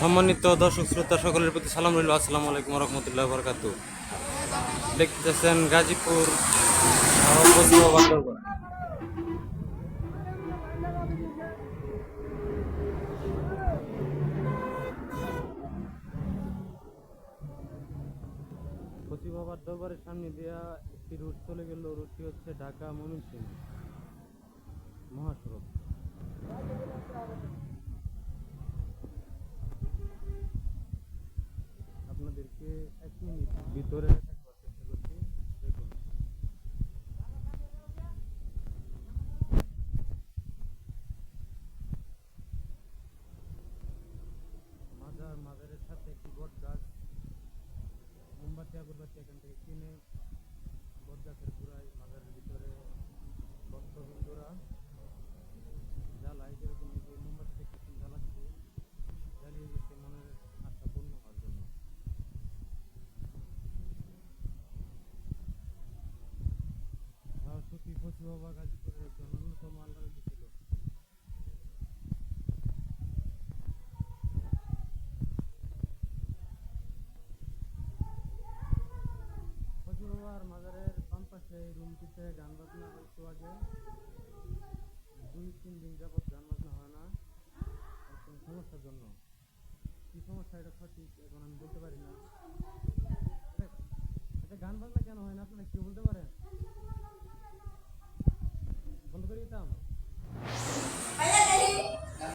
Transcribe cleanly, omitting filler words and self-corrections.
সম্মানিত দর্শক শ্রোতা সকলের প্রতি সালাম রইল। আসসালামু আলাইকুম রহমতুল্লাহ বরকাতু। দেখতেছেন গাজীপুর কচি বাবার দরবারের সামনে দিয়া একটি রুট চলে গেল। রুটটি হচ্ছে ঢাকা ময়মনসিংহ মহাসড়ক। আপনাদেরকে 1 মিনিট ভিতরে দেখাবার চেষ্টা করছি। দেখুন, মাজারের সাথে একটি বট গাছ, মোমবাতি আগরবাতি এখান থেকে কিনে বট গাছের গোড়ায় মাজারের ভিতরে ভক্তবৃন্দরা জ্বালায়। যেরকম এই যে মোমবাতি দেখতেছেন জ্বালাচ্ছে, জ্বালিয়ে দিচ্ছে মনের আশা পূর্ণ হওয়ার জন্য। সত্যি কচি বাবা গাজীপুরের একজন অন্যতম আল্লাহর ছিল। কচি বাবার মাজারের বাম পাশে রুমটিতে গান বাজনা হয়তো আগে 2-3 দিন যাবৎ গান বাজনা হয় না, কোনো সমস্যার জন্য। কি সমস্যা এটা সঠিক এখন আমি বলতে পারি না। এটা গান বাজনা কেন হয় না আপনারা কেউ বলতে পারেন? বন্ধ করে দিতাম।